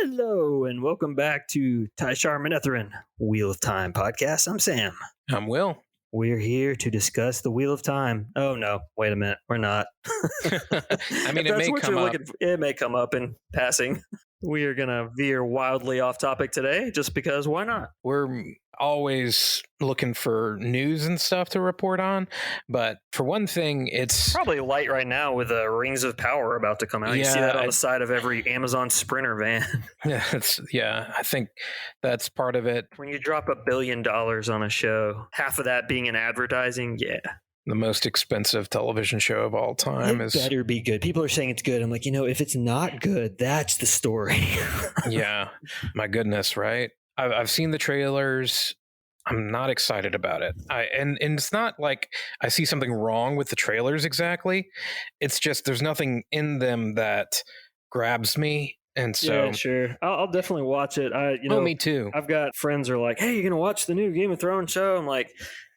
Hello, and welcome back to Tai'Shar Wheel of Time podcast. I'm Sam. I'm Will. We're here to discuss the Wheel of Time. Oh, no. Wait a minute. We're not. I mean, it may come up in passing. We are going to veer wildly off topic today just because why not? We're always looking for news and stuff to report on. But for one thing, it's probably light right now with Rings of Power about to come out. You see that on the side of every Amazon Sprinter van. I think that's part of it. When you drop $1 billion on a show, half of that being in advertising, yeah. The most expensive television show of all time better be good. People are saying it's good. I'm like, if it's not good, that's the story. Yeah, my goodness, right? I've seen the trailers. I'm not excited about it. And it's not like I see something wrong with the trailers exactly. It's just there's nothing in them that grabs me. And so, yeah, sure, I'll definitely watch it. Me too. I've got friends who are like, "Hey, you're gonna watch the new Game of Thrones show?" I'm like,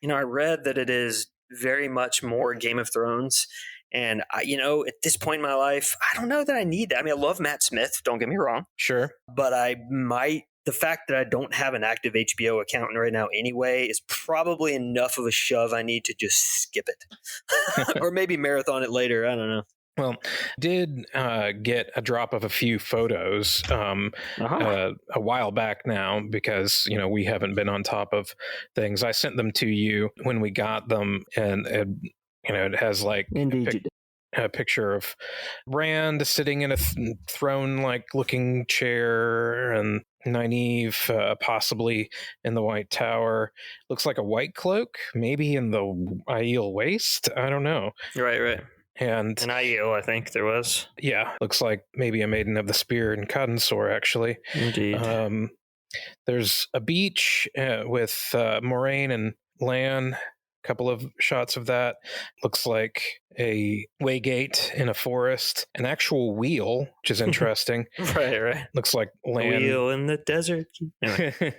I read that it is very much more Game of Thrones. And, at this point in my life, I don't know that I need that. I mean, I love Matt Smith, don't get me wrong. Sure. But the fact that I don't have an active HBO account right now anyway is probably enough of a shove. I need to just skip it. Or maybe marathon it later. I don't know. Well, did get a drop of a few photos a while back now because, we haven't been on top of things. I sent them to you when we got them, and it has like a picture of Rand sitting in a throne-like looking chair, and Nynaeve possibly in the White Tower. Looks like a white cloak, maybe in the Aiel waist. I don't know. Right. And an Aiel, I think there was. Yeah, looks like maybe a Maiden of the Spear and Codensor, actually. Indeed. There's a beach with Moraine and Lan. A couple of shots of that. Looks like a waygate in a forest. An actual wheel, which is interesting. Right. Looks like Lan. A wheel in the desert. Anyway.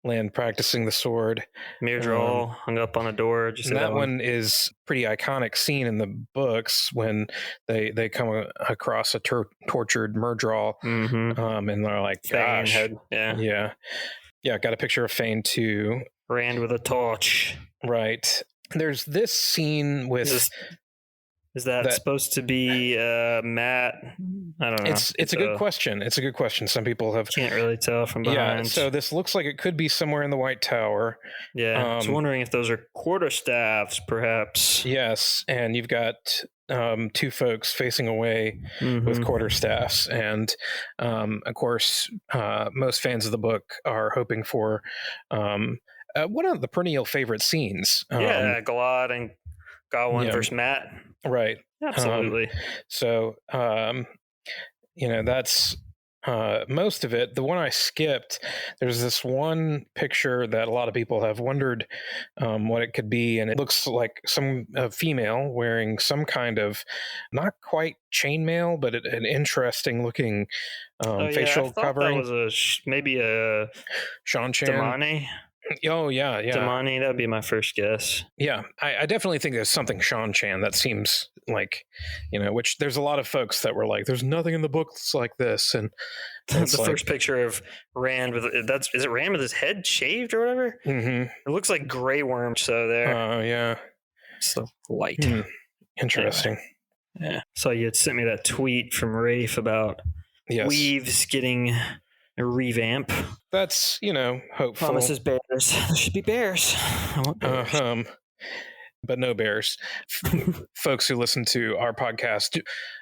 Lan practicing the sword. Myrddraal hung up on a door. That one is pretty iconic scene in the books when they come across a tortured Myrddraal, and they're like, "Gosh, yeah." Got a picture of Fane too. Rand with a torch. Right. There's this scene with. Is that supposed to be Matt? I don't know. It's a good question. It's a good question. Some people can't really tell from behind. Yeah, so this looks like it could be somewhere in the White Tower. Yeah, I was wondering if those are quarterstaffs, perhaps. Yes, and you've got two folks facing away with quarterstaffs, and of course, most fans of the book are hoping for one of the perennial favorite scenes. Galad and Gawain versus Matt. Right. Absolutely. That's most of it. The one I skipped, there's this one picture that a lot of people have wondered what it could be, and it looks like some female wearing some kind of, not quite chainmail, but an interesting looking facial covering. That was maybe a Shan-Chan. Damani. Oh, yeah. Damani, that'd be my first guess. Yeah, I definitely think there's something Shan-Chan that seems like, which there's a lot of folks that were like, there's nothing in the book that's like this. And the first picture of Rand is it Rand with his head shaved or whatever? Mm-hmm. It looks like Grey Worm show there. Oh, yeah. So light. Interesting. Anyway. Yeah. So you had sent me that tweet from Rafe about weaves getting a revamp. That's, hopeful. Promises bears. There should be bears. I want bears. But no bears. Folks who listen to our podcast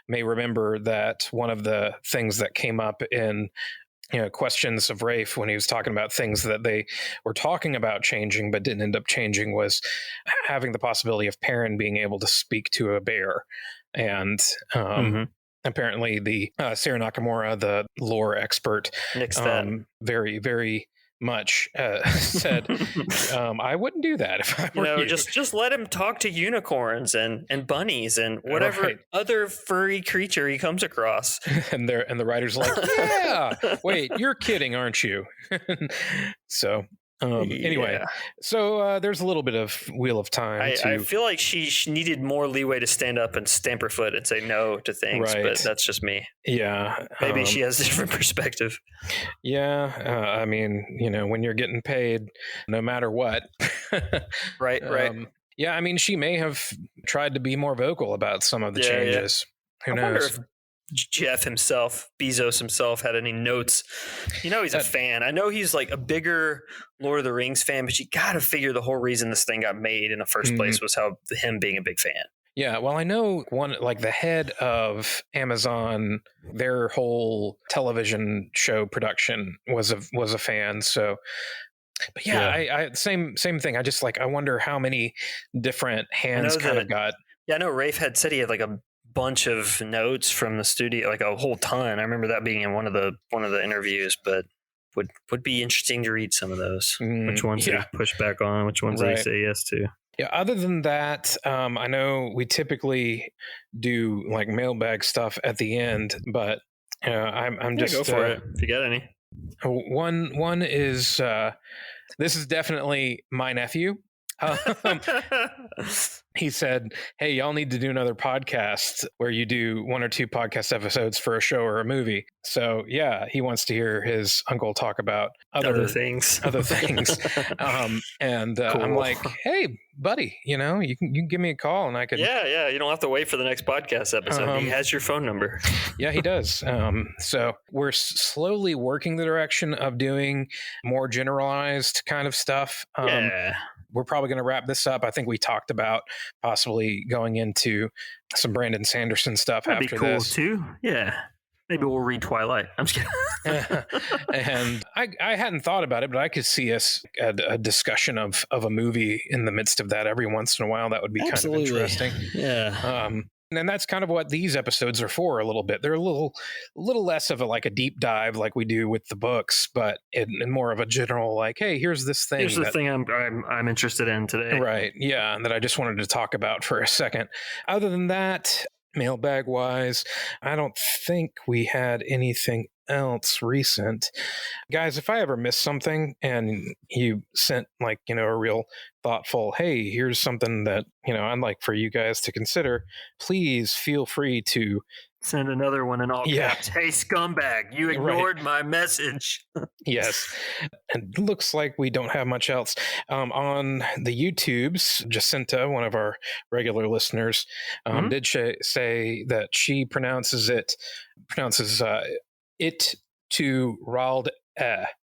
may remember that one of the things that came up in questions of Rafe when he was talking about things that they were talking about changing but didn't end up changing was having the possibility of Perrin being able to speak to a bear. And apparently the Sarah Nakamura, the lore expert, very, very much said, I wouldn't do that if I were you. Just let him talk to unicorns and bunnies and whatever other furry creature he comes across. And the writer's like, yeah, wait, you're kidding, aren't you? So Anyway, Yeah. so there's a little bit of Wheel of Time I feel like she needed more leeway to stand up and stamp her foot and say no to things, but right. that's just me. Yeah. Maybe she has a different perspective. Yeah. I mean, when you're getting paid no matter what. Right, right. Yeah, I mean, she may have tried to be more vocal about some of the Yeah, yeah. changes. Who I wonder knows? if Jeff himself, Bezos himself, had any notes. He's a fan. I know he's like a bigger Lord of the Rings fan, but you got to figure the whole reason this thing got made in the first place was him being a big fan. Yeah, well, I know one, like the head of Amazon, their whole television show production was a fan. So, but yeah, I same thing. I just I wonder how many different hands kind of got. Yeah, I know Rafe had said he had like a bunch of notes from the studio, like a whole ton. I remember that being in one of the interviews, but would be interesting to read some of those. Which ones they push back on, which ones they say yes to. Yeah. Other than that, I know we typically do like mailbag stuff at the end, but I'm just go for it if you got any. One is this is definitely my nephew. He said, "Hey, y'all need to do another podcast where you do 1 or 2 podcast episodes for a show or a movie." So yeah, he wants to hear his uncle talk about other things. And cool. I'm like, "Hey, buddy, you can give me a call and I could." Yeah. You don't have to wait for the next podcast episode. He has your phone number. Yeah, he does. So we're slowly working the direction of doing more generalized kind of stuff. We're probably going to wrap this up. I think we talked about possibly going into some Brandon Sanderson stuff. That'd after be cool this too. Yeah. Maybe we'll read Twilight. I'm just kidding. And I hadn't thought about it, but I could see us a discussion of a movie in the midst of that every once in a while. That would be kind of interesting. Yeah. And that's kind of what these episodes are for a little bit. They're a little less of a deep dive like we do with the books, but in more of a general hey, here's this thing. Here's the thing I'm interested in today. Right. Yeah. And that I just wanted to talk about for a second. Other than that, mailbag wise, I don't think we had anything else recent. Guys, if I ever missed something and you sent a real thoughtful, hey, here's something that I'd like for you guys to consider, please feel free to send another one in all caps. Hey, scumbag, you ignored my message. Yes. And it looks like we don't have much else. On the YouTubes, Jacinta, one of our regular listeners, did say that she pronounces it to Ralda.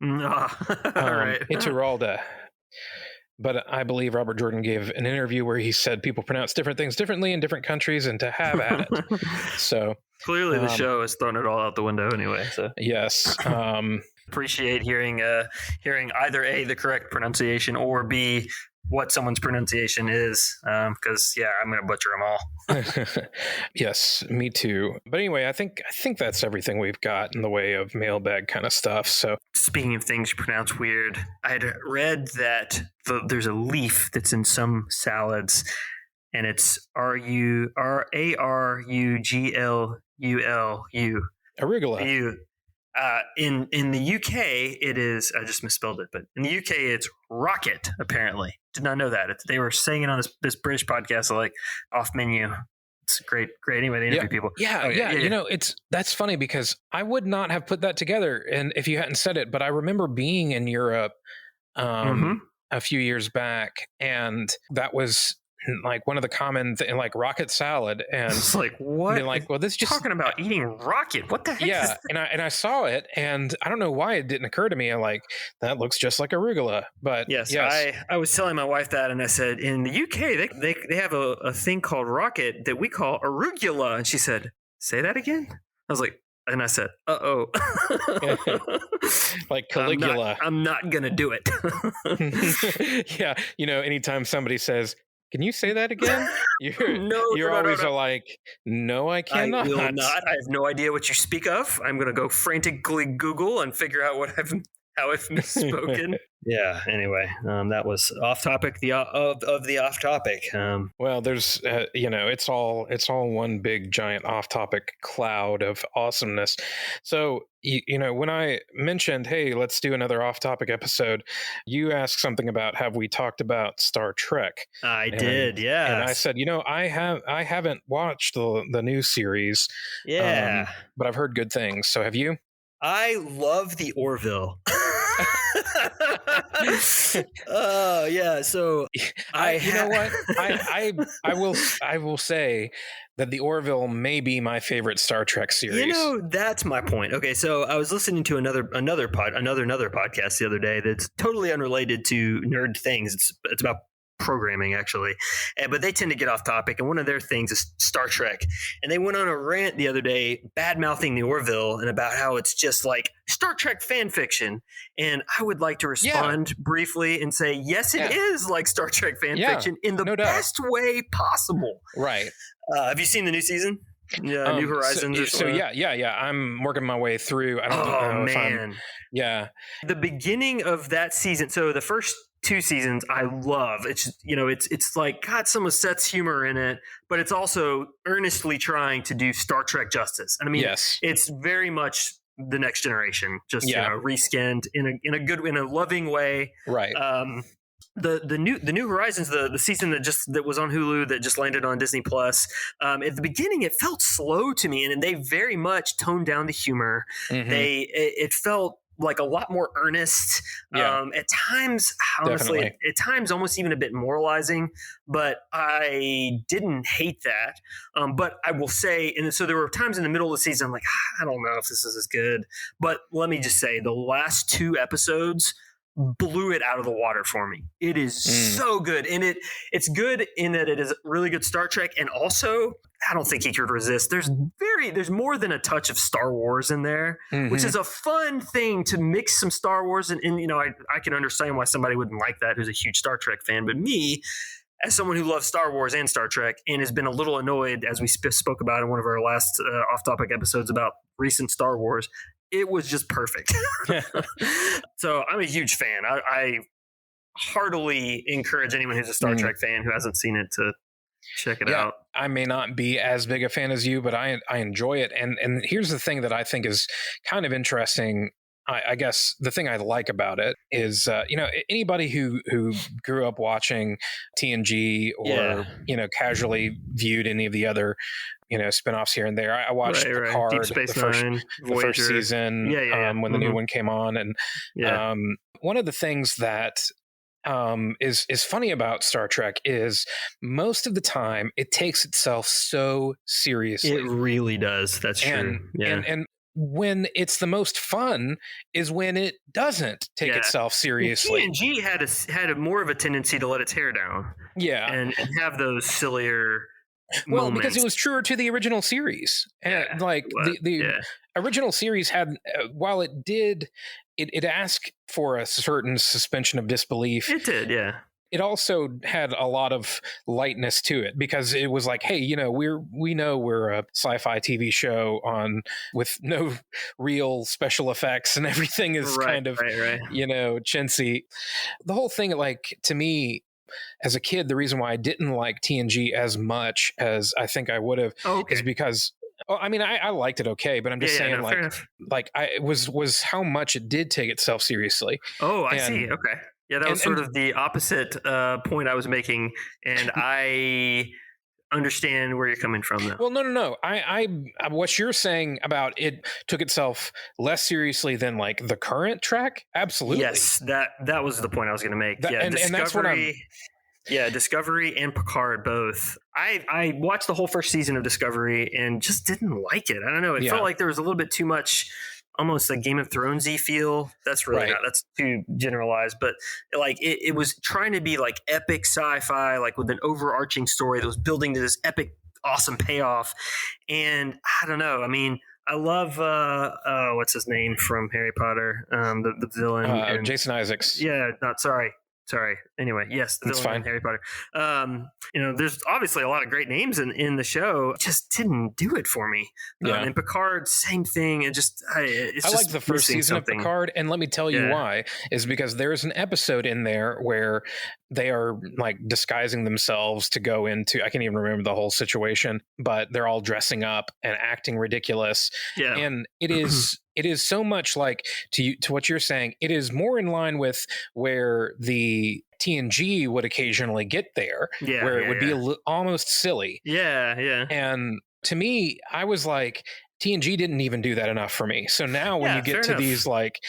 Right. Ituralda. But I believe Robert Jordan gave an interview where he said people pronounce different things differently in different countries and to have at it. So clearly the show has thrown it all out the window anyway. So yes. Appreciate hearing either A, the correct pronunciation, or B, what someone's pronunciation is, because I'm going to butcher them all. Yes, me too. But anyway, I think that's everything we've got in the way of mailbag kind of stuff. So speaking of things you pronounce weird, I had read that there's a leaf that's in some salads, and it's Aruglu. Arugula. In the UK, it is. I just misspelled it, but in the UK, it's rocket. Apparently, did not know that. They were saying it on this British podcast, off menu. It's great. Anyway, they interview people. Yeah. That's funny because I would not have put that together, and if you hadn't said it, but I remember being in Europe a few years back, and that was one of the common rocket salad, and it's what? Well, this just talking about eating rocket. What the heck? Yeah, and I saw it, and I don't know why it didn't occur to me. That looks just like arugula, but yes. I was telling my wife that, and I said in the UK they have a thing called rocket that we call arugula, and she said, "Say that again." I was like. And I said, "Uh-oh." Like Caligula. I'm not going to do it. Yeah. Anytime somebody says, "Can you say that again?" You're always like, "No, I cannot. I will not. I have no idea what you speak of. I'm going to go frantically Google and figure out how I've misspoken. Yeah. Anyway, that was off topic. Of the off topic. Well, there's it's all one big giant off topic cloud of awesomeness. So when I mentioned, hey, let's do another off topic episode, you asked something about have we talked about Star Trek? I did, yeah. And I said, I haven't watched the new series, yeah, but I've heard good things. So have you? I love the Orville. Oh yeah, so I will say that the Orville may be my favorite Star Trek series. That's my point. Okay, so I was listening to another podcast the other day that's totally unrelated to nerd things. It's about programming actually, but they tend to get off topic, and one of their things is Star Trek, and they went on a rant the other day bad mouthing the Orville and about how it's just like Star Trek fan fiction. And I would like to respond briefly and say yes, it is like Star Trek fan fiction in the best way possible. Right. Have you seen the new season? Yeah, New Horizons. So yeah. I'm working my way through. I don't know if I'm. Yeah. The beginning of that season. So the first 2 seasons I love. It's like got some of Seth's humor in it, but it's also earnestly trying to do Star Trek justice. And I mean, it's very much the Next Generation, just reskinned in a loving way. Right. The new Horizons, the season that was on Hulu that just landed on Disney Plus. At the beginning, it felt slow to me, and they very much toned down the humor. Mm-hmm. It felt like a lot more earnest. At times, honestly, at times almost even a bit moralizing, but I didn't hate that. But I will say, and so there were times in the middle of the season, I'm like, I don't know if this is as good. But let me just say, the last 2 episodes blew it out of the water for me. It is so good. And it's good in that it is really good Star Trek. And also, I don't think he could resist. There's more than a touch of Star Wars in there, which is a fun thing to mix some Star Wars. And I can understand why somebody wouldn't like that who's a huge Star Trek fan. But me, as someone who loves Star Wars and Star Trek and has been a little annoyed, as we spoke about in one of our last off-topic episodes about recent Star Wars, it was just perfect. So I'm a huge fan. I heartily encourage anyone who's a Star Trek fan who hasn't seen it to check it out. I may not be as big a fan as you, but I enjoy it. And here's the thing that I think is kind of interesting. I guess the thing I like about it is, anybody who grew up watching TNG or, casually viewed any of the other, spinoffs here and there. I watched Picard, Deep Space Nine, the first season, when the new one came on. And one of the things that is funny about Star Trek is most of the time it takes itself so seriously. It really does. That's true. And when it's the most fun is when it doesn't take itself seriously. TNG had more of a tendency to let its hair down. Yeah. And have those sillier moments. Because it was truer to the original series. And the original series had, while it did, it asked for a certain suspension of disbelief. It did, yeah. It also had a lot of lightness to it because it was like, hey, we know we're a sci-fi TV show with no real special effects and everything is kind of chintzy. The whole thing, like, to me, as a kid, the reason why I didn't like TNG as much as I think I would have is because I liked it okay, but I'm just saying, it was how much it did take itself seriously. Oh, I see. Okay. Yeah, that was sort of the opposite point I was making, and I understand where you're coming from, though. Well, no. I what you're saying about it took itself less seriously than like the current track? Absolutely. Yes, that was the point I was going to make. And that's what I'm... Yeah, Discovery and Picard both. I watched the whole first season of Discovery and just didn't like it. I don't know. It felt like there was a little bit too much, almost a Game of Thrones-y feel. That's really not, that's too generalized, but like it was trying to be like epic sci-fi, like with an overarching story that was building to this epic, awesome payoff. And I don't know. I mean, I love what's his name from Harry Potter, the villain, Jason Isaacs. Yeah, sorry, Sorry. Anyway, yes, the It's villain fine. in Harry Potter. There's obviously a lot of great names in the show. It just didn't do it for me. Yeah. And Picard, same thing. It's I just like the first season something. of Picard, and let me tell you why. Is because there's an episode in there where they are like disguising themselves to go into, I can't even remember the whole situation, but they're all dressing up and acting ridiculous. Yeah. And it is so much like to what you're saying. It is more in line with where the TNG would occasionally get there, where it would be almost silly. Yeah. And to me, I was like, TNG didn't even do that enough for me. So now when you get to these like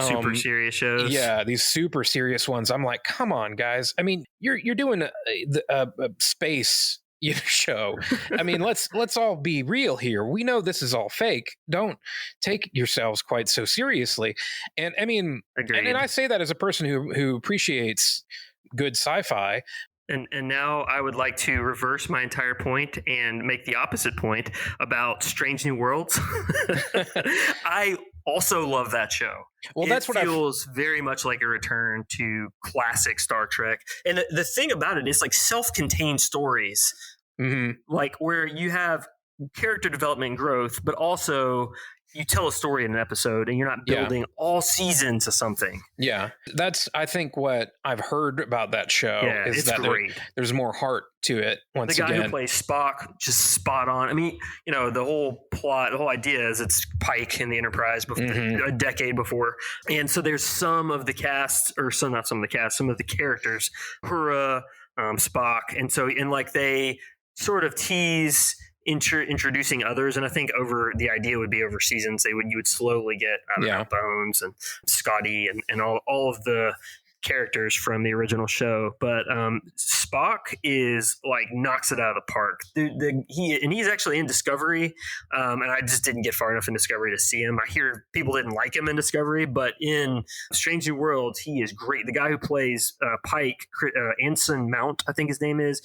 super serious shows, these super serious ones, I'm like, come on, guys. I mean, you're doing a space show. I mean, let's all be real here. We know this is all fake. Don't take yourselves quite so seriously. And I mean, and I say that as a person who appreciates good sci-fi. And now I would like to reverse my entire point and make the opposite point about Strange New Worlds. I also love that show. Well, that's what feels very much like a return to classic Star Trek. And the thing about it is like self-contained stories, like where you have character development and growth, but also you tell a story in an episode and you're not building all season to something. Yeah. That's, I think, what I've heard about that show is that there's more heart to it once again. The guy who plays Spock, just spot on. I mean, the whole plot, the whole idea is it's Pike in the Enterprise before, a decade before. And so there's some of the cast, or not some of the cast, some of the characters, Uhura, Spock. And so, they sort of tease introducing others, and I think the idea would be over seasons you would slowly get Bones and Scotty and all of the characters from the original show. But Spock is like knocks it out of the park. He's actually in Discovery, and I just didn't get far enough in Discovery to see him. I hear people didn't like him in Discovery, but in Strange New Worlds, he is great. The guy who plays Pike, Anson Mount, I think his name is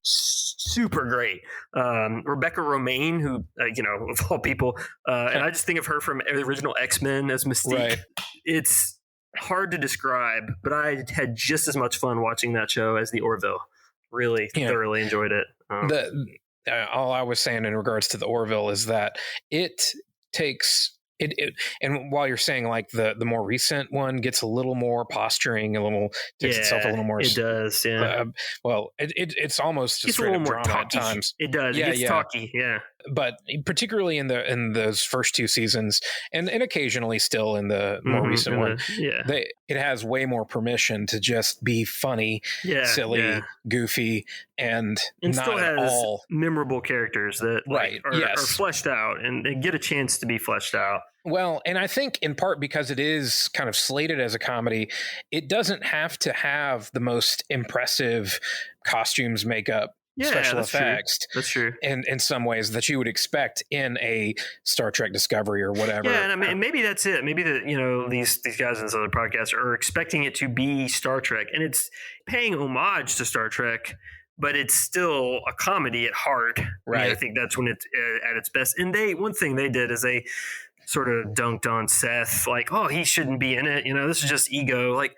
super great. Rebecca Romaine, who of all people, and I just think of her from the original X-Men as Mystique. Right. It's hard to describe, but I had just as much fun watching that show as the Orville. Really thoroughly enjoyed it. All I was saying in regards to the Orville is that it takes it, and while you're saying like the more recent one gets a little more posturing, takes itself a little more. It does, yeah. It's almost a straight up drama at times. It does. It gets talky, yeah. But particularly in those first two seasons, and occasionally still in the more recent one, it has way more permission to just be funny, silly, goofy, and not still has at all memorable characters that are fleshed out and they get a chance to be fleshed out. Well, and I think in part because it is kind of slated as a comedy, it doesn't have to have the most impressive costumes, makeup, special effects. That's true. In some ways that you would expect in a Star Trek Discovery or whatever. Yeah, and I mean, maybe that's it. Maybe these guys in this other podcast are expecting it to be Star Trek, and it's paying homage to Star Trek, but it's still a comedy at heart. Right. I think that's when it's at its best. And one thing they did is they sort of dunked on Seth, like, oh, he shouldn't be in it. This is just ego. Like,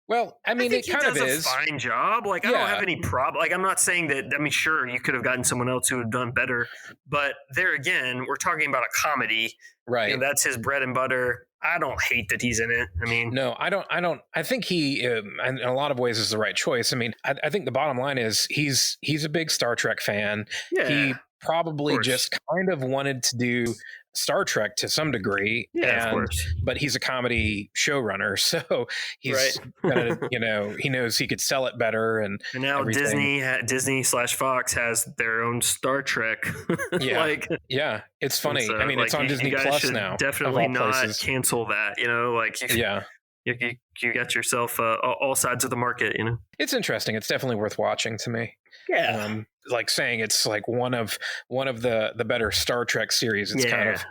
well, I mean, it kind of is a fine job. Like, I don't have any problem. Like, I'm not saying that. I mean, sure, you could have gotten someone else who would have done better, but there again, we're talking about a comedy, right? That's his bread and butter. I don't hate that he's in it. I mean, no, I don't. I think he, in a lot of ways, is the right choice. I mean, I think the bottom line is he's a big Star Trek fan. Yeah, he probably just kind of wanted to do Star Trek to some degree, of course. But he's a comedy showrunner, so he's gonna, he knows he could sell it better, and now everything. Disney/Fox has their own Star Trek. It's funny. So, I mean, it's on Disney Plus now. Definitely not cancel that. You got yourself all sides of the market. It's interesting. It's definitely worth watching to me. Yeah. Like saying it's like one of the better Star Trek series. It's kind of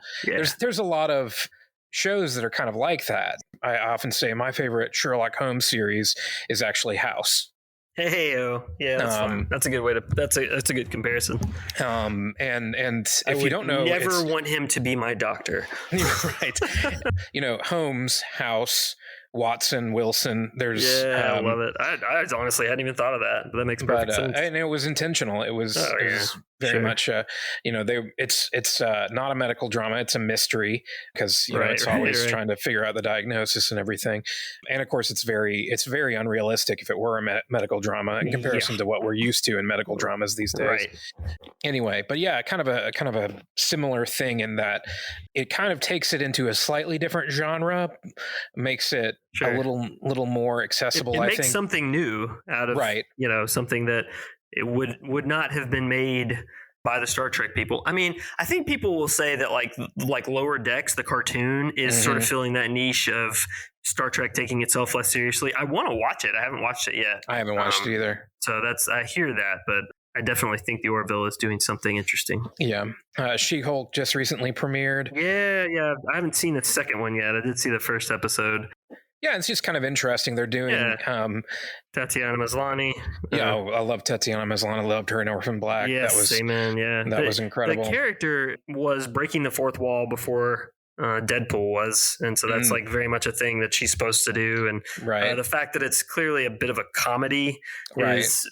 there's a lot of shows that are kind of like that. I often say my favorite Sherlock Holmes series is actually House. Hey-o. Yeah, that's fine. That's a good way to. That's a good comparison. And if you don't know, never want him to be my doctor. Right. Holmes, House, Watson, Wilson. There's I love it. I honestly hadn't even thought of that, but that makes perfect sense. And it was intentional. It was very much it's not a medical drama. It's a mystery because it's always trying to figure out the diagnosis and everything. And of course, it's very unrealistic if it were a medical drama in comparison to what we're used to in medical dramas these days. Right. Anyway, but yeah, kind of a similar thing in that it kind of takes it into a slightly different genre, makes it a little more accessible. It I makes think something new out of something that it would not have been made by the Star Trek people. I mean, I think people will say that like Lower Decks, the cartoon, is sort of filling that niche of Star Trek taking itself less seriously. I want to watch it. I haven't watched it yet. I haven't watched it either. So I hear that, but I definitely think the Orville is doing something interesting. Yeah. She-Hulk just recently premiered. Yeah. I haven't seen the second one yet. I did see the first episode. Yeah, it's just kind of interesting. They're doing Tatiana Maslany. I love Tatiana Maslany. I loved her in Orphan Black. Yes, amen. Yeah, that was incredible. The character was breaking the fourth wall before Deadpool was, and so that's like very much a thing that she's supposed to do. And the fact that it's clearly a bit of a comedy is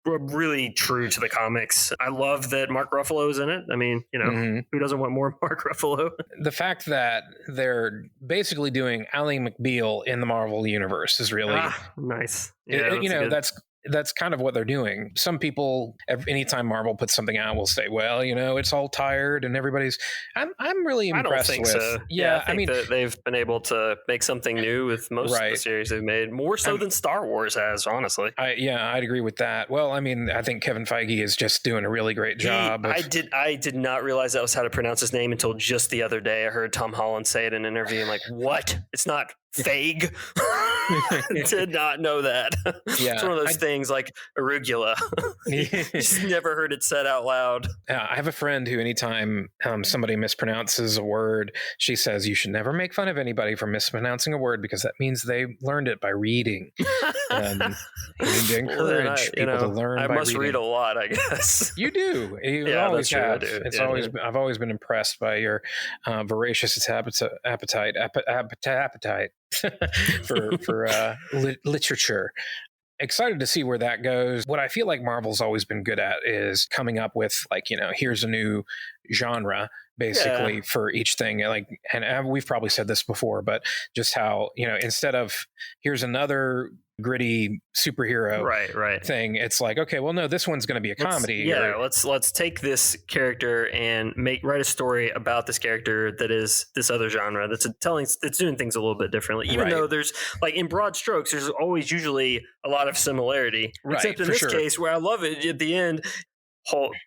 really true to the comics. I love that Mark Ruffalo is in it. I mean, who doesn't want more Mark Ruffalo? The fact that they're basically doing Ally McBeal in the Marvel universe is really nice. Yeah, that's kind of what they're doing. Some people, anytime Marvel puts something out, will say, "Well, it's all tired," and everybody's. I'm really impressed. I don't think so. Yeah, I mean, that they've been able to make something new with most of the series they've made, more so than Star Wars has, honestly. I'd agree with that. Well, I mean, I think Kevin Feige is just doing a really great job. I did not realize that was how to pronounce his name until just the other day. I heard Tom Holland say it in an interview. I'm like, what? It's not Feig. Did not know that. It's one of those things like arugula. Just never heard it said out loud. I have a friend who anytime somebody mispronounces a word, she says you should never make fun of anybody for mispronouncing a word because that means they learned it by reading. You need to encourage people to learn by reading. I must read a lot, I guess. You do. You always have. I've always been impressed by your voracious appetite for literature. Excited to see where that goes. What I feel like Marvel's always been good at is coming up with here's a new genre basically for each thing. And we've probably said this before, but just how, instead of here's another gritty superhero thing, it's like, okay, well, no, this one's going to be a comedy. Let's take this character and write a story about this character that is this other genre that's doing things a little bit differently, even though there's in broad strokes there's always usually a lot of similarity, except in this case where I love it at the end.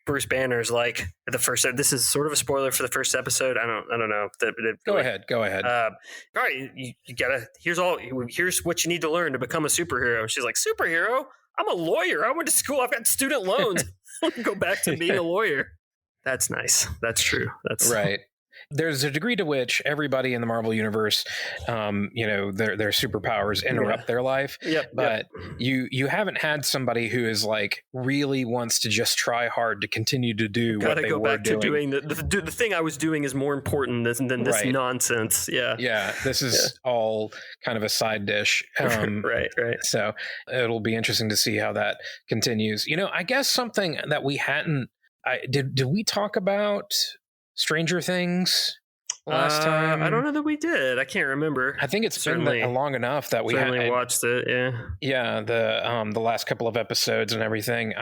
Bruce Banner's like the first. This is sort of a spoiler for the first episode. I don't know. Go ahead. All right, you gotta. Here's what you need to learn to become a superhero. And she's like, superhero? I'm a lawyer. I went to school. I've got student loans. Go back to being a lawyer. That's nice. That's true. That's right. There's a degree to which everybody in the Marvel universe, their superpowers interrupt their life. But you haven't had somebody who is really wants to just try hard to continue to do what they were doing. To doing the thing I was doing is more important than this nonsense. Yeah. This is all kind of a side dish. Right. So it'll be interesting to see how that continues. I guess something that we hadn't. Did we talk about Stranger Things last time? I don't know that we did. I can't remember. I think it's been long enough that we certainly watched it. Yeah. The last couple of episodes and everything.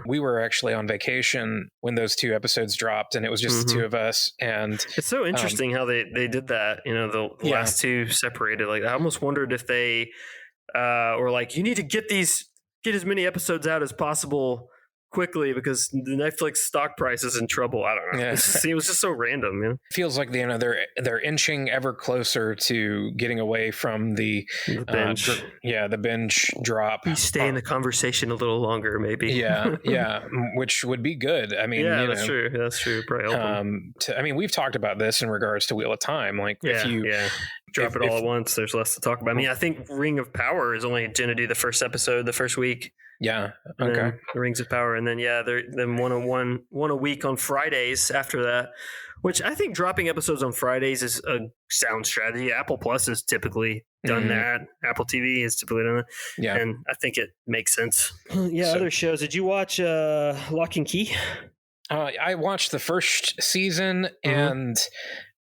We were actually on vacation when those two episodes dropped, and it was just the two of us. And it's so interesting how they did that. The last two separated. I almost wondered if they were like, you need to get as many episodes out as possible quickly because the Netflix stock price is in trouble. I don't know. Yeah. It was just so random. Feels like they're inching ever closer to getting away from the binge. The binge drop. You stay in the conversation a little longer, maybe. Yeah, which would be good. I mean, that's true. That's true. Probably help we've talked about this in regards to Wheel of Time. If you drop it all at once, there's less to talk about. I mean, I think Ring of Power is only going to do the first episode the first week. Yeah. Okay. The Rings of Power, and then one a week on Fridays after that, Which I think dropping episodes on Fridays is a sound strategy. Apple Plus has typically done that. Apple TV has typically done that. Yeah. And I think it makes sense. Yeah, So- other shows. Did you watch Lock and Key? I watched the first season, and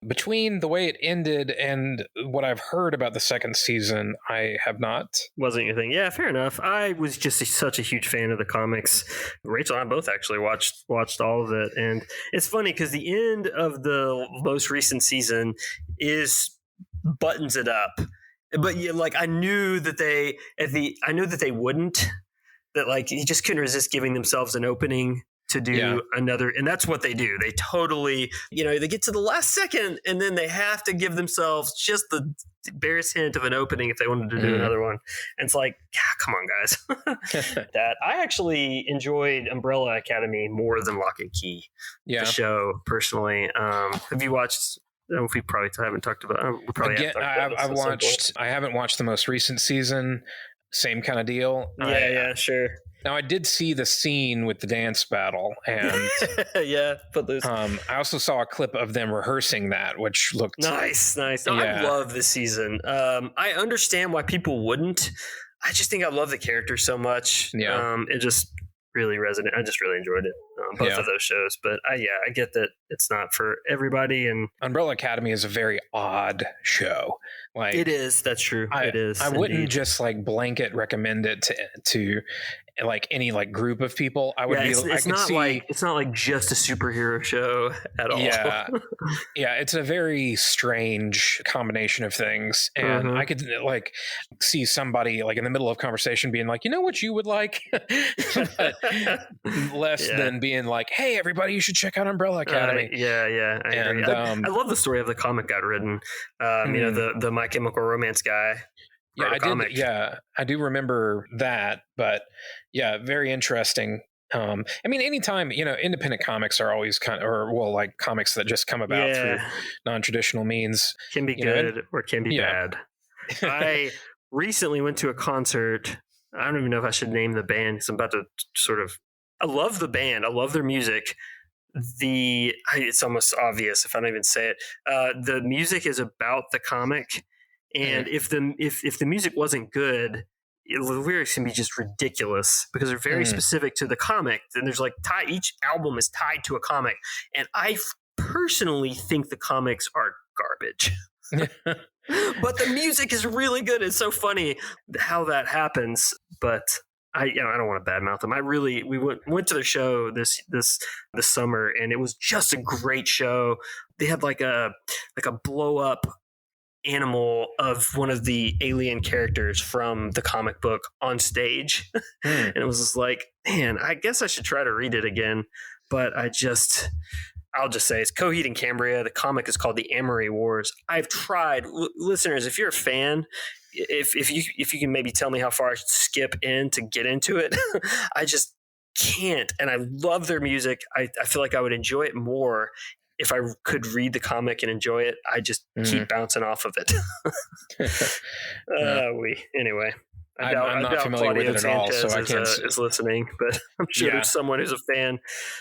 between the way it ended and what I've heard about the second season, I have not. Wasn't your thing? Yeah, fair enough. I was just such a huge fan of the comics. Rachel and I both actually watched all of it, and it's funny because the end of the most recent season buttons it up. But yeah, like I knew that they wouldn't. That like you just couldn't resist giving themselves an opening to do another, and that's what they do. They totally, they get to the last second and then they have to give themselves just the barest hint of an opening if they wanted to do another one. And it's like, come on, guys. That I actually enjoyed Umbrella Academy more than Lock and Key, the show, personally. Have you watched? We probably haven't talked about. We probably Again, I haven't watched the most recent season. Same kind of deal. Yeah, sure. Now I did see the scene with the dance battle, and Footloose. I also saw a clip of them rehearsing that, which looked nice. I love this season. I understand why people wouldn't. I just think I love the character so much. Yeah. It just really resonated. I just really enjoyed it. Both of those shows, but I get that it's not for everybody. And Umbrella Academy is a very odd show. Like it is. That's true. It is. I wouldn't just like blanket recommend it to like any like group of people. I would be. It's not like just a superhero show at all. Yeah, it's a very strange combination of things, and I could like see somebody like in the middle of conversation being like, you know what you would like, but less than being like, hey everybody, you should check out Umbrella Academy. I agree. I love the story of the comic got written. The My Chemical Romance guy. Yeah, I do remember that, but yeah, very interesting. I mean, anytime, independent comics are always like comics that just come about through non-traditional means. Can be good or can be bad. I recently went to a concert. I don't even know if I should name the band because I'm about to I love the band. I love their music. It's almost obvious if I don't even say it. The music is about the comic. And if the music wasn't good, the lyrics can be just ridiculous because they're very specific to the comic. And there's like each album is tied to a comic. And I personally think the comics are garbage. But the music is really good. It's so funny how that happens. But I don't want to badmouth them. We went to their show this summer, and it was just a great show. They had like a blow up animal of one of the alien characters from the comic book on stage. And it was just like, man, I guess I should try to read it again. But I'll just say it's Coheed and Cambria. The comic is called The Amory Wars. I've tried. Listeners, if you're a fan, if you can maybe tell me how far I should skip in to get into it, I just can't. And I love their music. I feel like I would enjoy it more if I could read the comic and enjoy it. I just keep bouncing off of it. Anyway. I'm not familiar with it at all, so I can't. Is listening, but I'm sure there's someone who's a fan.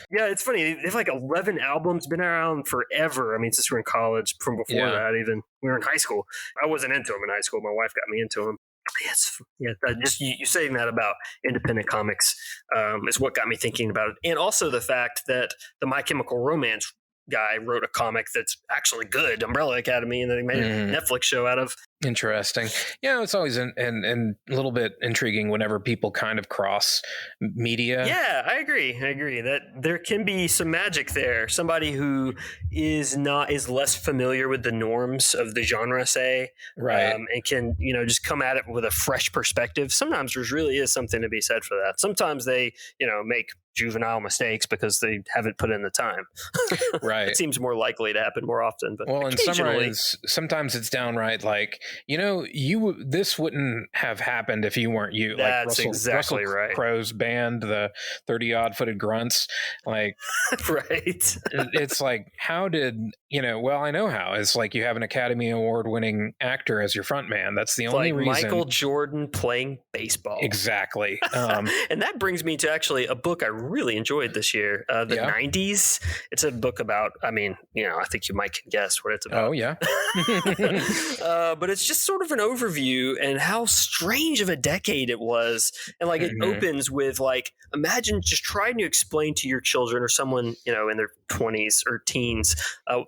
Yeah, it's funny. They have like 11 albums, been around forever. I mean, since we were in college, from before that, even we were in high school. I wasn't into them in high school. My wife got me into them. Just you saying that about independent comics is what got me thinking about it, and also the fact that the My Chemical Romance guy wrote a comic that's actually good, Umbrella Academy, and then they made a Netflix show out of. Interesting. It's always a little bit intriguing whenever people kind of cross media. Yeah, I agree that there can be some magic there. Somebody who is less familiar with the norms of the genre, say, right, and can just come at it with a fresh perspective. Sometimes there really is something to be said for that. Sometimes they make juvenile mistakes because they haven't put in the time. Right. It seems more likely to happen more often. But sometimes it's downright like, this wouldn't have happened if you weren't you. That's like Russell right. Crowe's band, the 30-odd footed grunts. Like, right. It's like, how did, well, I know how. It's like you have an Academy Award winning actor as your front man. That's the only reason. Michael Jordan playing baseball. Exactly. And that brings me to actually a book I really enjoyed this year. The Yeah. 90s. It's a book about, I mean, I think you might guess what it's about. Oh, yeah. But it's just sort of an overview and how strange of a decade it was. And like it opens with like, imagine just trying to explain to your children or someone, in their 20s or teens,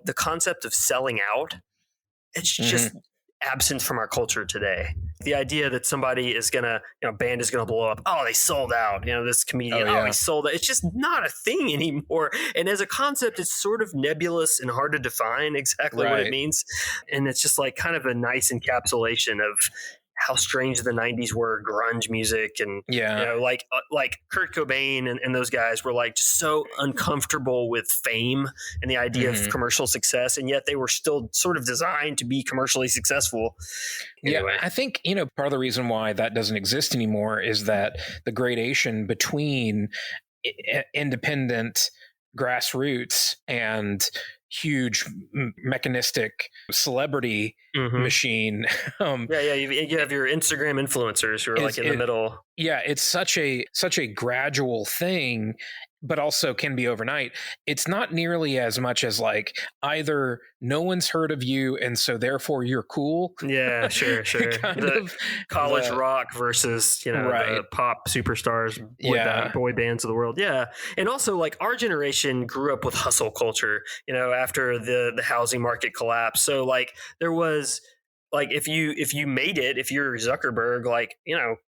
the concept of selling out. It's just absent from our culture today. The idea that somebody is gonna, band is gonna blow up. Oh, they sold out. This comedian. Oh, he sold out. It's just not a thing anymore. And as a concept, it's sort of nebulous and hard to define exactly what it means. And it's just like kind of a nice encapsulation of how strange the 90s were, grunge music, and like Kurt Cobain and those guys were like just so uncomfortable with fame and the idea of commercial success, and yet they were still sort of designed to be commercially successful. Anyway. Yeah, I think part of the reason why that doesn't exist anymore is that the gradation between independent grassroots and huge mechanistic celebrity machine. You have your Instagram influencers who are like in the middle. Yeah, it's such a gradual thing, but also can be overnight. It's not nearly as much as like either no one's heard of you and so therefore you're cool. Yeah, sure. The college rock versus the pop superstars, boy bands of the world. Yeah, and also like our generation grew up with hustle culture. After the housing market collapse, so like there was like if you made it, if you're Zuckerberg, like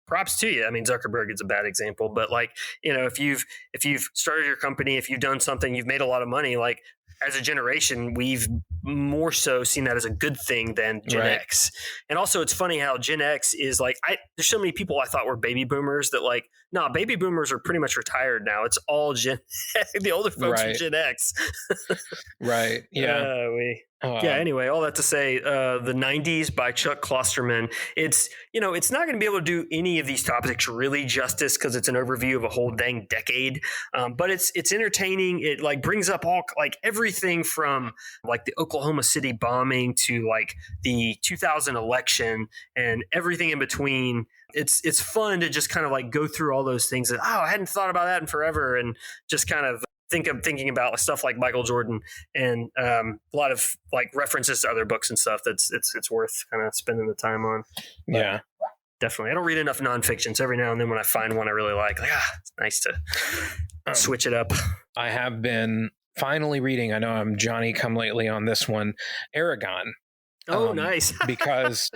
props to you. I mean, Zuckerberg is a bad example, but like, if you've started your company, if you've done something, you've made a lot of money, like as a generation, we've more so seen that as a good thing than Gen X. And also it's funny how Gen X is like, there's so many people I thought were baby boomers that like, no, baby boomers are pretty much retired now. It's all the older folks are Gen X. Right. Yeah. Anyway, all that to say, the 90s by Chuck Klosterman, it's not going to be able to do any of these topics really justice because it's an overview of a whole dang decade. But it's entertaining. It like brings up all like everything from like the Oklahoma City bombing to like the 2000 election and everything in between. It's fun to just kind of like go through all those things that, I hadn't thought about that in forever, and just kind of thinking about stuff like Michael Jordan and a lot of like references to other books and stuff. That's it's worth kind of spending the time on. But definitely. I don't read enough nonfiction, so every now and then when I find one I really like it's nice to switch it up. I have been finally reading, I know I'm Johnny come lately on this one, Aragon. Oh, nice. because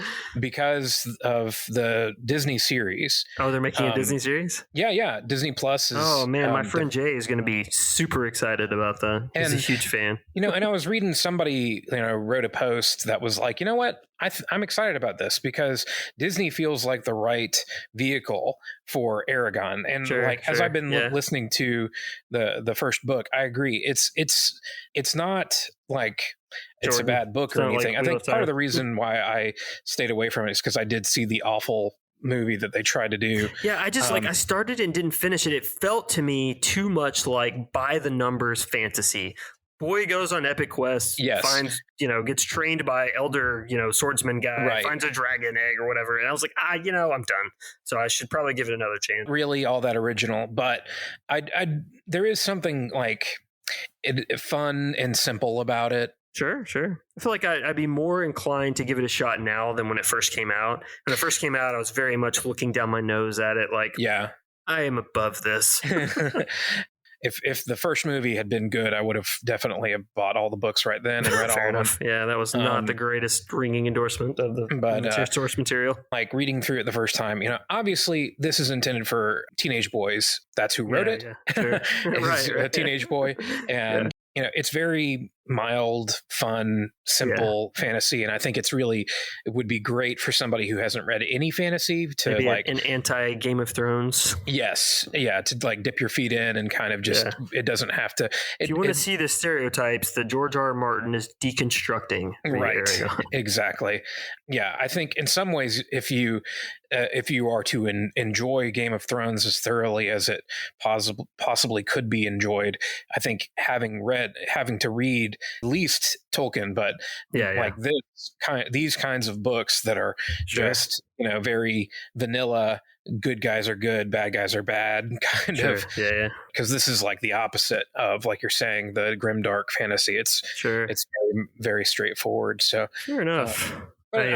of the Disney series. Oh, they're making a Disney series? Yeah. Disney Plus is... Oh, man, my friend Jay is going to be super excited about that. He's a huge fan. And I was reading somebody, wrote a post that was like, you know what? I'm excited about this because Disney feels like the right vehicle for Aragon. And as I've been listening to the first book, I agree. It's not like... it's a bad book or anything. Like I think part of the reason why I stayed away from it is because I did see the awful movie that they tried to do. Yeah, I just I started and didn't finish it. It felt to me too much like by the numbers fantasy. Boy goes on epic quest, finds, gets trained by elder, swordsman guy, finds a dragon egg or whatever. And I was like, I'm done. So I should probably give it another chance. Really all that original. But there is something like fun and simple about it. Sure. I feel like I'd be more inclined to give it a shot now than when it first came out. When it first came out, I was very much looking down my nose at it like, I am above this. If the first movie had been good, I would have definitely bought all the books right then and read all of them. Yeah, that was not the greatest ringing endorsement of the source material. Like reading through it the first time, obviously this is intended for teenage boys. That's who wrote it. Yeah, sure. right. A teenage boy. And it's very mild, fun, simple fantasy. And I think it would be great for somebody who hasn't read any fantasy to maybe like an anti-Game of Thrones. Yes. Yeah. To like dip your feet in and kind of just, it doesn't have to. If you want to see the stereotypes that George R. R. Martin is deconstructing. Right. Exactly. Yeah. I think in some ways, if you are to enjoy Game of Thrones as thoroughly as it possibly could be enjoyed, I think having to read read at least Tolkien, but Yeah. these kinds of books that are Sure. just, very vanilla, good guys are good, bad guys are bad kind Sure. of, Yeah. because this is like the opposite of, like you're saying, the grimdark fantasy. Sure. It's very, very straightforward. So Fair uh, enough. but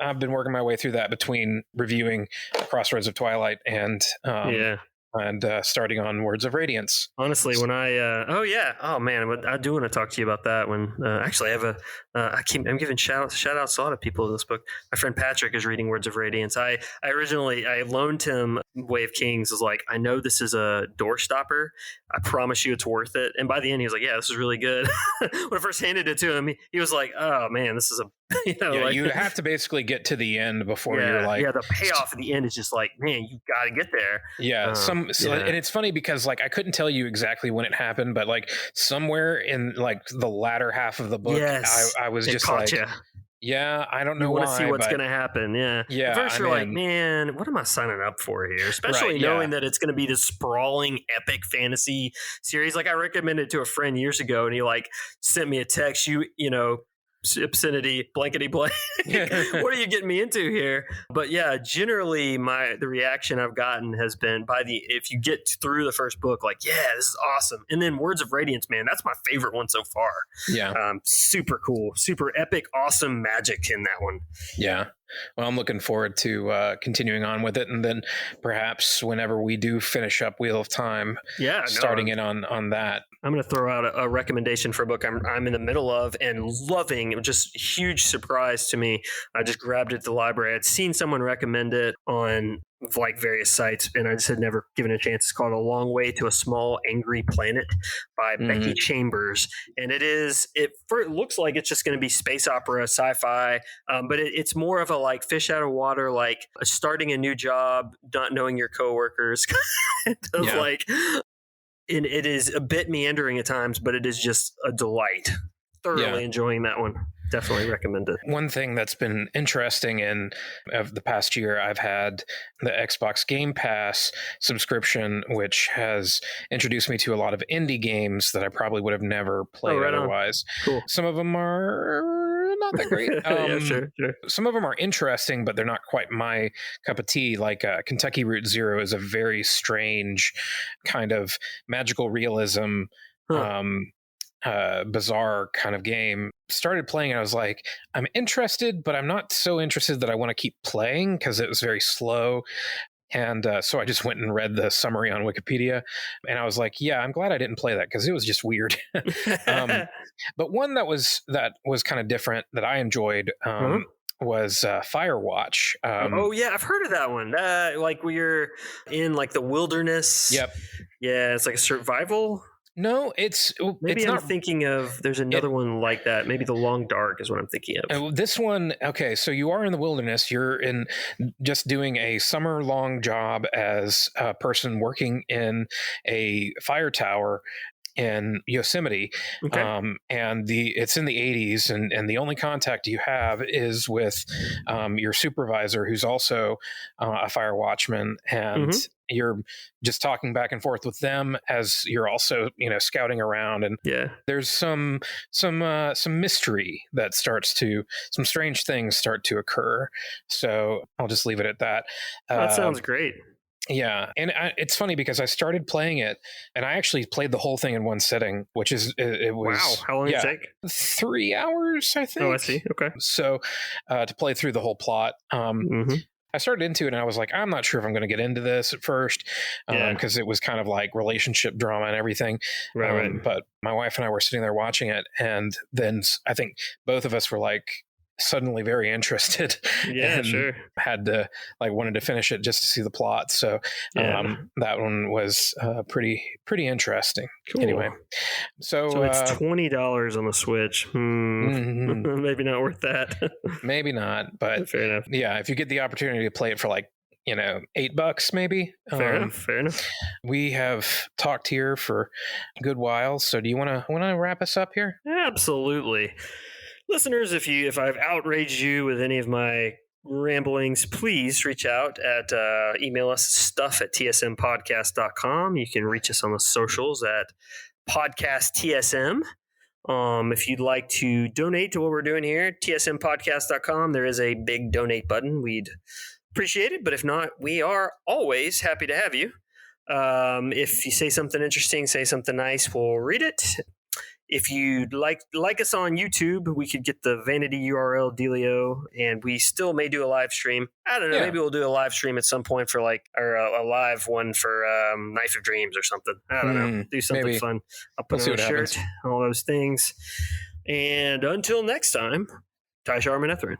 I've been working my way through that between reviewing Crossroads of Twilight Yeah. and starting on Words of Radiance. Honestly, when oh man, I do want to talk to you about that. When actually, I have I'm giving shout outs to a lot of people in this book. My friend Patrick is reading Words of Radiance. I originally I loaned him Way of Kings. Was like, I know this is a door stopper. I promise you, it's worth it. And by the end, he was like, yeah, this is really good. When I first handed it to him, he was like, oh man, this is a you have to basically get to the end before you're like, the payoff at the end is just like, man, you got to get there. And it's funny because like I couldn't tell you exactly when it happened, but like somewhere in like the latter half of the book, I was just like, yeah, I don't know. You want to see what's going to happen. Yeah. At first you're like, man, what am I signing up for here? Especially knowing that it's going to be this sprawling epic fantasy series. Like I recommended it to a friend years ago, and he like sent me a text. Obscenity, blankety blank. What are you getting me into here? But yeah, generally the reaction I've gotten has been if you get through the first book, like, yeah, this is awesome. And then Words of Radiance, man, that's my favorite one so far. Yeah. Super cool, super epic, awesome magic in that one. Yeah. Well, I'm looking forward to continuing on with it, and then perhaps whenever we do finish up Wheel of Time, starting in on that. I'm going to throw out a recommendation for a book I'm in the middle of and loving. It was just a huge surprise to me. I just grabbed it at the library. I'd seen someone recommend it on like various sites, and I just had never given it a chance. It's called A Long Way to a Small Angry Planet by Becky Chambers. And it looks like it's just going to be space opera, sci-fi, but it's more of a like fish out of water, like starting a new job, not knowing your coworkers. And it is a bit meandering at times, but it is just a delight. Thoroughly enjoying that one. Definitely recommend it. One thing that's been interesting of the past year, I've had the Xbox Game Pass subscription, which has introduced me to a lot of indie games that I probably would have never played otherwise. Cool. Some of them are not that great. Sure. Some of them are interesting, but they're not quite my cup of tea. Like Kentucky Route Zero is a very strange kind of magical realism, bizarre kind of game. Started playing and I was like, I'm interested, but I'm not so interested that I want to keep playing because it was very slow. And so I just went and read the summary on Wikipedia, and I was like, yeah, I'm glad I didn't play that because it was just weird. But one that was kind of different that I enjoyed was Firewatch. I've heard of that one. Like where you're in like the wilderness. Yep. Yeah, it's like a survival. No, I'm thinking of, there's another one like that. Maybe The Long Dark is what I'm thinking of. This one, okay, so you are in the wilderness. You're just doing a summer-long job as a person working in a fire tower in Yosemite. Okay. And it's in the 80s, and the only contact you have is with your supervisor, who's also a fire watchman, and you're just talking back and forth with them as you're also scouting around, and there's some mystery that some strange things start to occur. So I'll just leave it at that. That sounds great. Yeah, and it's funny because I started playing it, and I actually played the whole thing in one sitting, which was wow. How long did it take? 3 hours, I think. Oh, I see. Okay. So to play through the whole plot, I started into it, and I was like, I'm not sure if I'm going to get into this at first, because it was kind of like relationship drama and everything. Right. But my wife and I were sitting there watching it, and then I think both of us were like suddenly very interested. Yeah, and sure. wanted to finish it just to see the plot. So that one was pretty interesting. Cool. Anyway, so it's $20 on the Switch. Maybe not worth that. Maybe not, but fair enough. Yeah, if you get the opportunity to play it for like $8 maybe. Fair enough. We have talked here for a good while, so do you want to wrap us up here? Absolutely. Listeners, if I've outraged you with any of my ramblings, please reach out at email us stuff@tsmpodcast.com. You can reach us on the socials at podcasttsm. If you'd like to donate to what we're doing here, tsmpodcast.com, there is a big donate button. We'd appreciate it, but if not, we are always happy to have you. If you say something interesting, say something nice, we'll read it. If you'd like us on YouTube, we could get the vanity URL dealio, and we still may do a live stream. I don't know. Yeah. Maybe we'll do a live stream at some point for or a live one for Knife of Dreams or something. I don't know. Do something maybe. fun. I'll put We'll on a shirt, all those things. And until next time, Tai'Shar Manethrin.